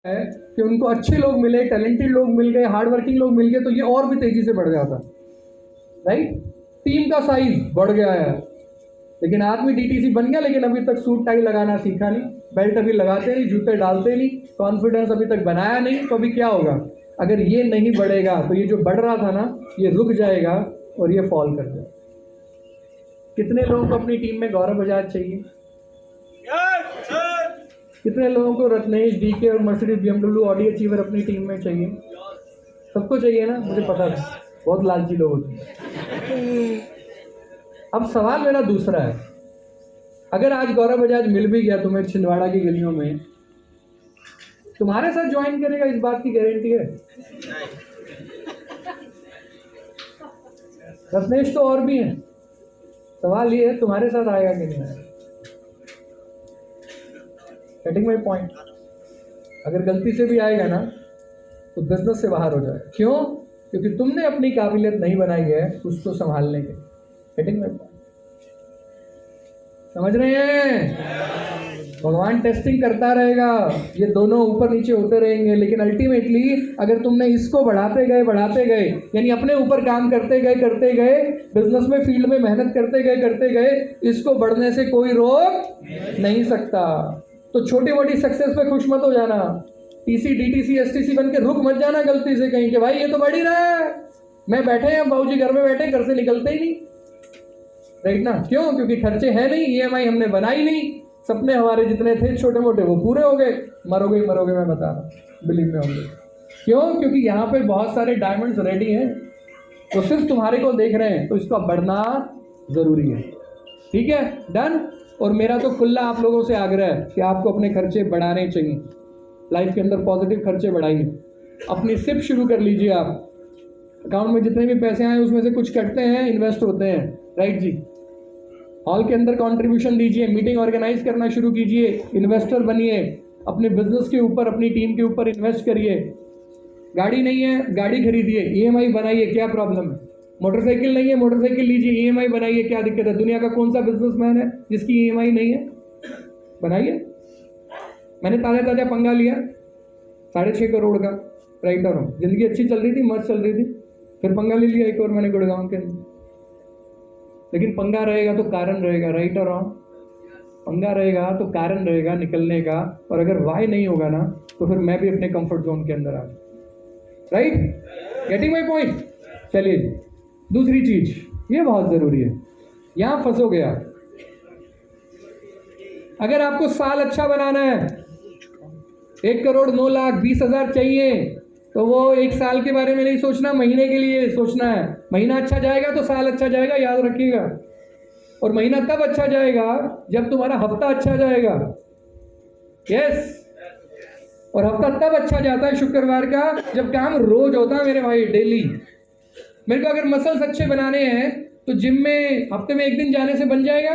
है कि उनको अच्छे लोग मिले, टैलेंटेड लोग मिल गए, हार्ड वर्किंग लोग मिल गए, तो ये और भी तेजी से बढ़ जाता, राइट। टीम का साइज बढ़ गया है, लेकिन आदमी डीटीसी बन गया, लेकिन अभी तक सूट टाई लगाना सीखा नहीं, बेल्ट अभी लगाते नहीं, जूते डालते नहीं, कॉन्फिडेंस अभी तक बनाया नहीं। तो अभी क्या होगा? अगर ये नहीं बढ़ेगा तो ये जो बढ़ रहा था ना, ये रुक जाएगा और ये फॉल कर जाएगा। कितने लोगों को अपनी टीम में गौरव बजाज चाहिए? कितने लोगों को रत्नेश, डीके और मर्सिडीज, बीएमडब्ल्यू, ऑडी अचीवर अपनी टीम में चाहिए? सबको चाहिए ना, मुझे पता था, बहुत लालची लोग होते हैं। अब सवाल मेरा दूसरा है, अगर आज गौरव बजाज मिल भी गया तुम्हें छिंदवाड़ा की गलियों में, तुम्हारे साथ ज्वाइन करेगा? इस बात की गारंटी है? रत्नेश तो और भी है, सवाल ये है तुम्हारे साथ आएगा कि नहीं आएगा। Getting my point? अगर गलती से भी आएगा ना तो बिजनेस से बाहर हो जाएगा। क्यों? क्योंकि तुमने अपनी काबिलियत नहीं बनाई है उसको संभालने के। Getting my point? समझ रहे हैं? भगवान टेस्टिंग करता रहेगा, ये दोनों ऊपर नीचे होते रहेंगे, लेकिन अल्टीमेटली अगर तुमने इसको बढ़ाते गए, यानी अपने ऊपर काम करते गए, बिजनेस में, फील्ड में मेहनत करते गए, इसको बढ़ने से कोई रोक नहीं सकता। तो छोटी मोटी सक्सेस पे खुश मत हो जाना, टीसी, डीटीसी, एसटीसी बन के रुक मत जाना गलती से कहीं कि भाई ये तो बढ़ ही रहा है, मैं बैठे हैं बाबूजी घर में बैठे, घर से निकलते ही नहीं, राइट ना? क्यों? क्योंकि खर्चे हैं नहीं, ईएमआई हमने बनाई नहीं, सपने हमारे जितने थे छोटे मोटे वो पूरे हो गए। मरोगे मैं बता रहा हूँ, बिलीव में होंगे। क्यों? क्योंकि यहाँ पे बहुत सारे डायमंड्स रेडी हैं, तो सिर्फ तुम्हारे को देख रहे हैं, तो इसका बढ़ना जरूरी है। ठीक है, डन। और मेरा तो खुला आप लोगों से आग्रह है कि आपको अपने खर्चे बढ़ाने चाहिए, लाइफ के अंदर पॉजिटिव खर्चे बढ़ाइए। अपनी सिप शुरू कर लीजिए आप, अकाउंट में जितने भी पैसे आए उसमें से कुछ कटते हैं, इन्वेस्ट होते हैं, राइट जी। हॉल के अंदर कंट्रीब्यूशन दीजिए, मीटिंग ऑर्गेनाइज करना शुरू कीजिए, इन्वेस्टर बनिए, अपने बिजनेस के ऊपर, अपनी टीम के ऊपर इन्वेस्ट करिए। गाड़ी नहीं है, गाड़ी खरीदिए, ईएमआई बनाइए, क्या प्रॉब्लम है? मोटरसाइकिल नहीं है, मोटरसाइकिल लीजिए, ईएमआई बनाइए, क्या दिक्कत है? दुनिया का कौन सा बिजनेसमैन है जिसकी ईएमआई नहीं है? बनाइए। मैंने ताजा पंगा लिया 6.5 करोड़ का, राइट और रॉन्ग, जिंदगी अच्छी चल रही थी, मस्त चल रही थी, फिर पंगा ले लिया एक और मैंने गुड़गांव के अंदर। लेकिन पंगा रहेगा तो कारण रहेगा, राइट और रॉन्ग? पंगा रहेगा तो कारण रहेगा निकलने का, और अगर वाई नहीं होगा ना तो फिर मैं भी अपने कंफर्ट जोन के अंदर आ जाऊँ, राइट? Getting my point? चलिए, दूसरी चीज, ये बहुत जरूरी है, यहां फंसोगे आप। अगर आपको साल अच्छा बनाना है, 1 करोड़ 9 लाख 20,000 चाहिए, तो वो 1 साल के बारे में नहीं सोचना, महीने के लिए सोचना है। महीना अच्छा जाएगा तो साल अच्छा जाएगा, याद रखिएगा। और महीना तब अच्छा जाएगा जब तुम्हारा हफ्ता अच्छा जाएगा, यस। और हफ्ता तब अच्छा जाता है शुक्रवार का जब काम रोज होता है मेरे भाई, डेली। मेरे को अगर मसल्स अच्छे बनाने हैं तो जिम में हफ्ते में 1 दिन जाने से बन जाएगा?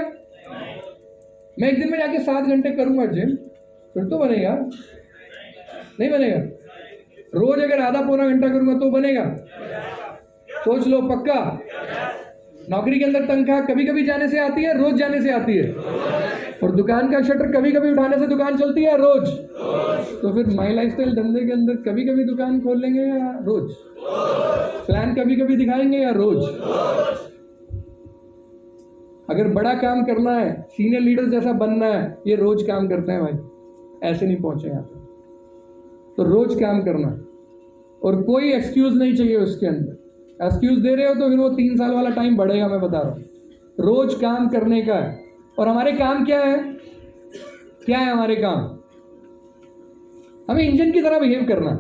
मैं 1 दिन में जाके 7 घंटे करूंगा जिम, फिर तो बनेगा? नहीं बनेगा। रोज अगर आधा पौना घंटा करूंगा तो बनेगा? सोच लो, पक्का। नौकरी के अंदर तनख्वाह कभी कभी जाने से आती है, रोज जाने से आती है। और दुकान का शटर कभी कभी उठाने से दुकान चलती है, रोज। तो फिर माई लाइफस्टाइल धंधे के अंदर कभी कभी दुकान खोल लेंगे या रोज? प्लान कभी कभी दिखाएंगे या रोज? अगर बड़ा काम करना है, सीनियर लीडर जैसा बनना है, ये रोज काम करते हैं भाई, ऐसे नहीं पहुंचे यहाँ पे। तो रोज काम करना, और कोई एक्सक्यूज नहीं चाहिए उसके अंदर। एक्सक्यूज दे रहे हो तो फिर वो 3 साल वाला टाइम बढ़ेगा, मैं बता रहा हूं। रोज काम करने का है। और हमारे काम क्या है? क्या है हमारे काम? हमें इंजन की तरह बिहेव करना।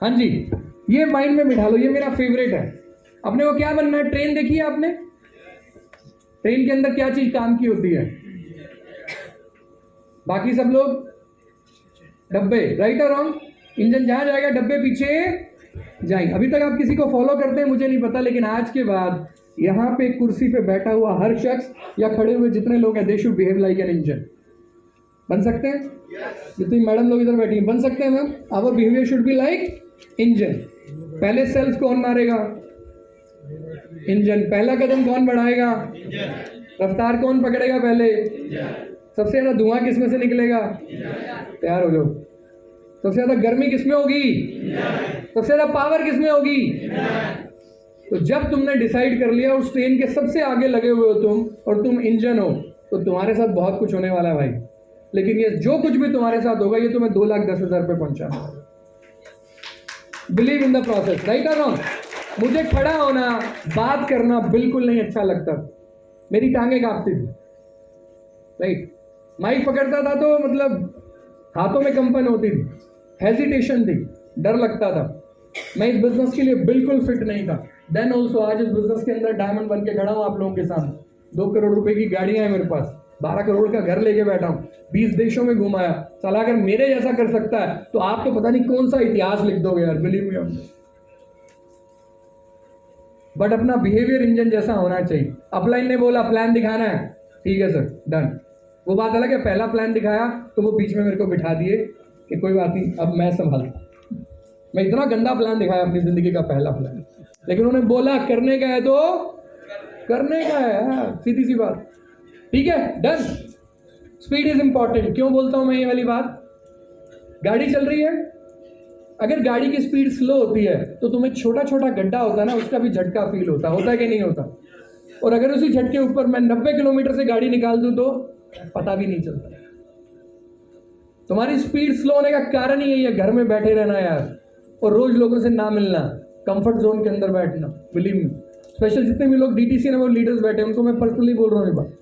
हाँ जी, ये माइंड में बिठा लो, ये मेरा फेवरेट है। अपने को क्या बनना है? ट्रेन देखी है आपने? ट्रेन के अंदर क्या चीज काम की होती है? बाकी सब लोग डब्बे, राइट और रॉन्ग? इंजन जहां जाएगा डब्बे पीछे जाएंगे। अभी तक आप किसी को फॉलो करते हैं मुझे नहीं पता, लेकिन आज के बाद यहां पे कुर्सी पे बैठा हुआ हर शख्स या खड़े हुए जितने लोग हैं, they should behave like an engine. बन सकते हैं? जितनी मैडम लोग इधर बैठी हैं, बन सकते हैं ma'am? Our behaviour should be like engine. पहले सेल्फ कौन मारेगा? इंजन। पहला कदम कौन बढ़ाएगा? रफ्तार कौन पकड़ेगा पहले? सबसे ज्यादा धुआं किसमें से निकलेगा? तैयार हो जाओ। सबसे ज्यादा गर्मी किसमें होगी? सबसे ज्यादा पावर किसमें होगी? तो जब तुमने डिसाइड कर लिया उस ट्रेन के सबसे आगे लगे हुए हो तुम और तुम इंजन हो, तो तुम्हारे साथ बहुत कुछ होने वाला है भाई। लेकिन ये जो कुछ भी तुम्हारे साथ होगा ये तुम्हें 2,10,000 पे पहुंचाना। Believe in the process, right और रॉन्ग? मुझे खड़ा होना, बात करना बिल्कुल नहीं अच्छा लगता, मेरी टांगें कांपती थी, राइट? माइक पकड़ता था तो मतलब हाथों में कंपन होती थी, हेजिटेशन थी, डर लगता था। मैं इस बिजनेस के लिए बिल्कुल फिट नहीं था देन ऑल्सो। आज इस बिजनेस के अंदर डायमंड बन के खड़ा हूं आप लोगों के सामने। 2 करोड़ रुपए की गाड़ियां हैं मेरे पास, 12 करोड़ का घर लेके बैठा हूं, 20 देशों में घुमाया। साला अगर मेरे जैसा कर सकता है तो आप तो पता नहीं कौन सा इतिहास लिख दोगे यार, बिलीव मी। बट अपना बिहेवियर इंजन जैसा होना चाहिए। अपलाइन ने बोला प्लान दिखाना है, ठीक है सर, डन। वो बात अलग है, पहला प्लान दिखाया तो वो बीच में मेरे को बिठा दिए कि कोई बात नहीं, अब मैं संभालता। मैं इतना गंदा प्लान दिखाया अपनी जिंदगी का पहला प्लान, लेकिन उन्होंने बोला करने का है तो करने का है, सीधी सी बात, ठीक है, डन। Speed is important. क्यों बोलता हूं मैं ये वाली बात? गाड़ी चल रही है, अगर गाड़ी की स्पीड स्लो होती है तो तुम्हें छोटा छोटा गड्ढा होता है ना, उसका भी झटका फील होता है कि नहीं होता? और अगर उसी झटके ऊपर मैं 90 किलोमीटर से गाड़ी निकाल दूं तो पता भी नहीं चलता। तुम्हारी स्पीड स्लो होने का कारण ही यही है, घर में बैठे रहना यार, और रोज लोगों से ना मिलना, कंफर्ट जोन के अंदर बैठना। बिलीव मी, स्पेशल जितने भी लोग डीटीसी और लीडर्स बैठे उनको मैं पर्सनली बोल रहा हूँ, बात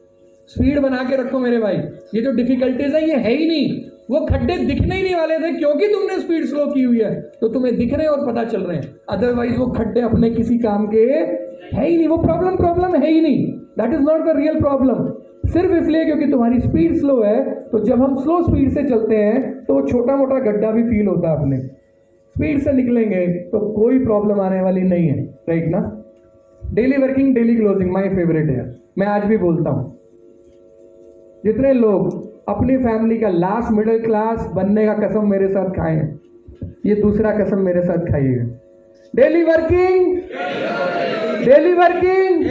स्पीड बना के रखो मेरे भाई। ये जो डिफिकल्टीज है ये है ही नहीं, वो खड्डे दिखने ही नहीं वाले थे क्योंकि तुमने स्पीड स्लो की हुई है, तो तुम्हें दिख रहे हैं और पता चल रहे हैं। अदरवाइज वो खड्डे अपने किसी काम के है ही नहीं, वो प्रॉब्लम है ही नहीं। That is not the real problem. सिर्फ इसलिए क्योंकि तुम्हारी स्पीड स्लो है, तो जब हम स्लो स्पीड से चलते हैं तो वो छोटा मोटा गड्ढा भी फील होता है अपने। स्पीड से निकलेंगे तो कोई प्रॉब्लम आने वाली नहीं है, राइट ना? Daily working daily closing my favourite है। मैं आज भी बोलता हूं, जितने लोग अपनी फैमिली का लास्ट मिडिल क्लास बनने का कसम मेरे साथ खाए हैं, ये दूसरा कसम मेरे साथ खाइएगा। Daily working daily working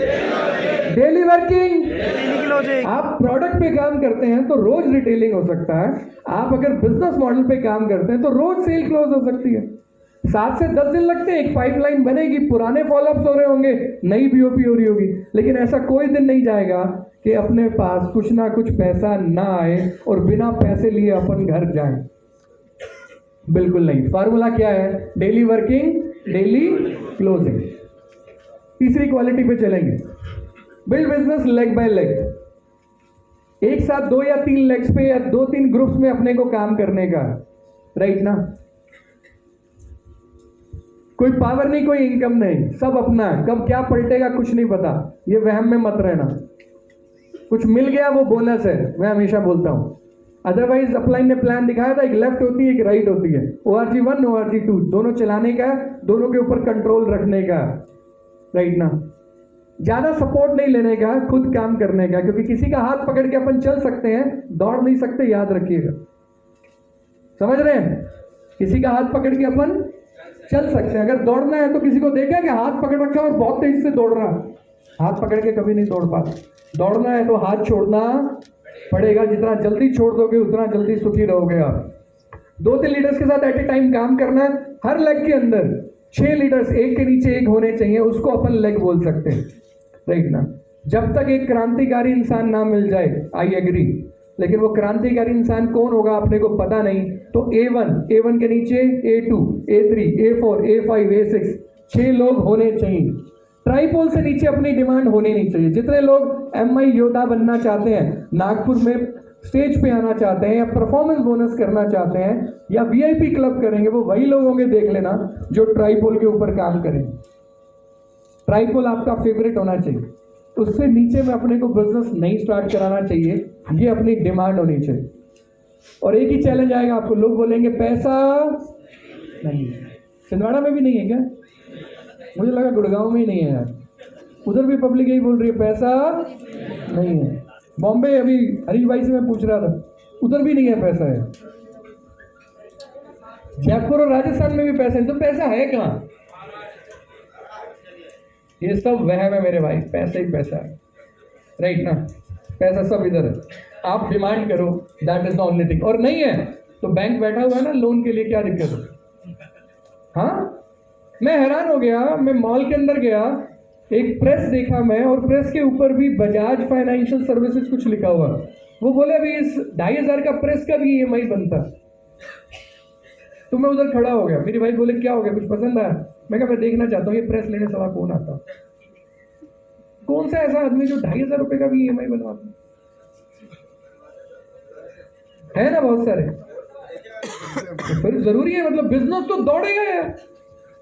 daily working. आप प्रोडक्ट पे काम करते हैं तो रोज रिटेलिंग हो सकता है, आप अगर बिजनेस मॉडल पे काम करते हैं तो रोज सेल क्लोज हो सकती है। 7 से 10 दिन लगते हैं, एक पाइपलाइन बनेगी, पुराने फॉलोअप्स हो रहे होंगे, नई बीओपी हो रही होगी, लेकिन ऐसा कोई दिन नहीं जाएगा कि अपने पास कुछ ना कुछ पैसा ना आए और बिना पैसे लिए अपन घर जाएं। बिल्कुल नहीं। फार्मूला क्या है? Daily working daily closing. तीसरी क्वालिटी पे चलेंगे, build business leg by leg. एक साथ 2 या 3 लेग्स पे या 2-3 ग्रुप्स में अपने को काम करने का, राइट ना? कोई पावर नहीं, कोई इनकम नहीं, सब अपना है। कब क्या पलटेगा कुछ नहीं पता, ये वहम में मत रहना। कुछ मिल गया वो बोनस है, मैं हमेशा बोलता हूं। अदरवाइज अपलाइन ने प्लान दिखाया था, एक लेफ्ट होती है एक राइट होती है, ORG1 ORG2 दोनों चलाने का, दोनों के ऊपर कंट्रोल रखने का, राइट ना? ज्यादा सपोर्ट नहीं लेने का, खुद काम करने का, क्योंकि किसी का हाथ पकड़ के अपन चल सकते हैं, दौड़ नहीं सकते, याद रखिएगा। समझ रहे हैं? किसी का हाथ पकड़ के अपन चल सकते हैं, अगर दौड़ना है तो किसी को देखा कि हाथ पकड़ रखा और बहुत तेजी से दौड़ रहा, हाथ पकड़ के कभी नहीं दौड़ पाता। दौड़ना है तो हाथ छोड़ना पड़ेगा, जितना जल्दी छोड़ दोगे उतना जल्दी सुखी रहोगे आप। 2-3 लीडर्स के साथ एट ए टाइम काम करना है। हर लेग के अंदर 6 लीडर्स एक के नीचे एक होने चाहिए, उसको अपन लेग बोल सकते हैं, राइट ना? जब तक एक क्रांतिकारी इंसान ना मिल जाए, आई एग्री, लेकिन वो क्रांतिकारी इंसान कौन होगा अपने को पता नहीं, तो A1 के नीचे A2 A3 A4 A5 A6 6 लोग होने चाहिए। ट्राइपोल से नीचे अपनी डिमांड होनी नहीं चाहिए। जितने लोग MI योद्धा बनना चाहते हैं, नागपुर में स्टेज पे आना चाहते हैं, या परफॉर्मेंस बोनस करना चाहते हैं, या VIP क्लब करेंगे, वो वही लोग होंगे, देख लेना, जो ट्राइपोल के ऊपर काम करेंगे। ट्राइपोल आपका फेवरेट होना चाहिए, उससे नीचे में अपने को बिजनेस नहीं स्टार्ट कराना चाहिए, ये अपनी डिमांड होनी चाहिए। और एक ही चैलेंज आएगा आपको, लोग बोलेंगे पैसा नहीं है। छिंदवाड़ा में भी नहीं है क्या? मुझे लगा गुड़गांव में ही नहीं है यार, उधर भी पब्लिक यही बोल रही है पैसा नहीं है। बॉम्बे अभी हरीश भाई से मैं पूछ रहा था, उधर भी नहीं है पैसा है। जयपुर और राजस्थान में भी पैसा है, तो पैसा है कहाँ? ये सब वहम है मेरे भाई, पैसा ही पैसा है, राइट ना? पैसा सब इधर है, आप डिमांड करो, that is the only thing. और नहीं है तो बैंक बैठा हुआ है ना लोन के लिए, क्या दिक्कत है? हाँ, मैं हैरान हो गया, मैं मॉल के अंदर गया, एक प्रेस देखा मैं, और प्रेस के ऊपर भी बजाज फाइनेंशियल सर्विसेज कुछ लिखा हुआ। वो बोले अभी इस 2,500 का प्रेस का भी EMI बनता। तो मैं उधर खड़ा हो गया, मेरी भाई बोले क्या हो गया, कुछ पसंद आया? मैं कहा मैं देखना चाहता हूँ ये प्रेस लेने सवा कौन आता, कौन सा ऐसा आदमी जो 2,500 रुपए का भी EMI बनवाता है ना, बहुत सारे। तो फिर जरूरी है, मतलब बिजनेस तो दौड़ेगा यार।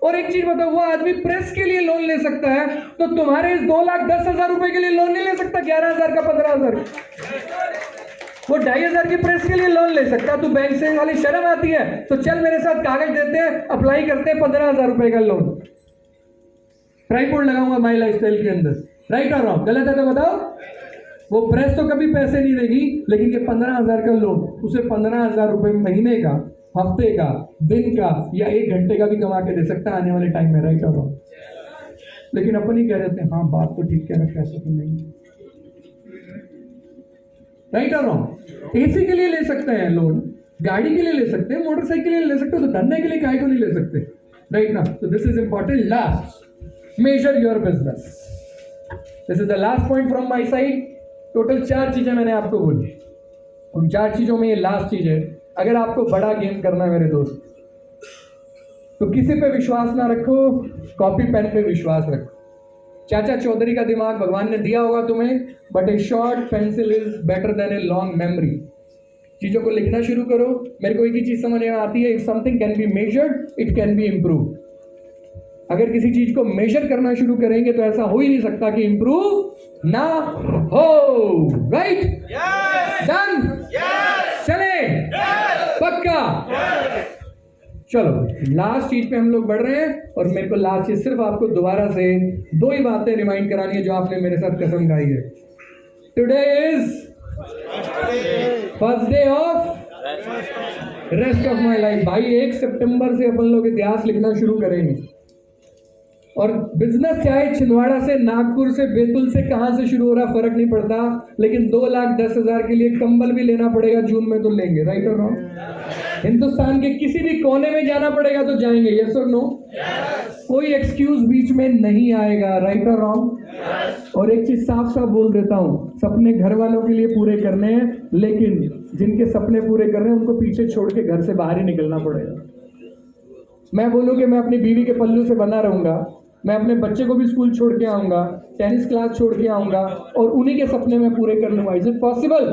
और एक चीज बताओ, वो आदमी प्रेस के लिए लोन ले सकता है, तो तुम्हारे इस 2,10,000 रुपए के लिए लोन नहीं ले सकता? 11,000 का, 15,000। वो 2,500 की प्रेस के लिए लोन ले सकता। तू बैंक से वाली शर्म आती है तो चल मेरे साथ, कागज देते हैं, अप्लाई करते हैं, 15,000 रुपए का लोन। ट्राइपॉड लगाऊंगा माई लाइफस्टाइल के अंदर, राइट और रॉन्ग? गलत है तो बताओ। वो प्रेस तो कभी पैसे नहीं देगी, लेकिन ये 15,000 का लोन, उसे 15,000 रुपए महीने का, हफ्ते का, दिन का या 1 घंटे का भी कमा के दे सकता है आने वाले टाइम में, राइट और रॉन्ग? लेकिन अपन ही कह रहे थे हाँ बात तो ठीक कह रहे, पैसा तो नहीं, राइट और रॉन्ग? एसी के लिए ले सकते हैं लोन, गाड़ी के लिए ले सकते हैं, मोटरसाइकिल के लिए ले सकते हैं, तो धंधे के लिए काहे को नहीं ले सकते, राइट ना? तो this is important. Last, major your business. This is the last point from my side. Total 4 चीजें मैंने आपको बोली, उन 4 चीजों में ये लास्ट चीज है। अगर आपको बड़ा गेम करना है मेरे दोस्त, तो किसी पे विश्वास ना रखो, कॉपी पेन पे विश्वास रखो। चाचा चौधरी का दिमाग भगवान ने दिया होगा तुम्हें, but A short pencil is better than a long memory. चीजों को लिखना शुरू करो। मेरे को एक ही चीज समझ में आती है, if something can be measured it can be improve. अगर किसी चीज को मेजर करना शुरू करेंगे तो ऐसा हो ही नहीं सकता कि इंप्रूव ना हो, राइट? डन? चले? पक्का? चलो लास्ट चीज पे हम लोग बढ़ रहे हैं, और मेरे को लास्ट चीज सिर्फ आपको दोबारा से 2 ही बातें रिमाइंड करानी है जो आपने मेरे साथ कसम खाई है। Today is first day of rest of my life. भाई 1 सितंबर से अपन लोग इतिहास लिखना शुरू करेंगे, और बिजनेस चाहे छिंदवाड़ा से, नागपुर से, बैतूल से, कहां से शुरू हो रहा फर्क नहीं पड़ता, लेकिन 2,10,000 के लिए कंबल भी लेना पड़ेगा जून में तो लेंगे, राइट और रॉन्ग? हिंदुस्तान के किसी भी कोने में जाना पड़ेगा तो जाएंगे, यस और नो? कोई एक्सक्यूज बीच में नहीं आएगा, राइट और रॉन्ग? और एक चीज साफ साफ बोल देता हूं, सपने घर वालों के लिए पूरे करने हैं, लेकिन जिनके सपने पूरे कर रहे हैं उनको पीछे छोड़ के घर से बाहर ही निकलना पड़ेगा। मैं बोलूं कि मैं अपनी बीवी के पल्लू से बंधा रहूंगा, मैं अपने बच्चे को भी स्कूल छोड़ के आऊंगा, टेनिस क्लास छोड़ के आऊंगा, और उन्हीं के सपने में पूरे कर लूंगा। Is it possible?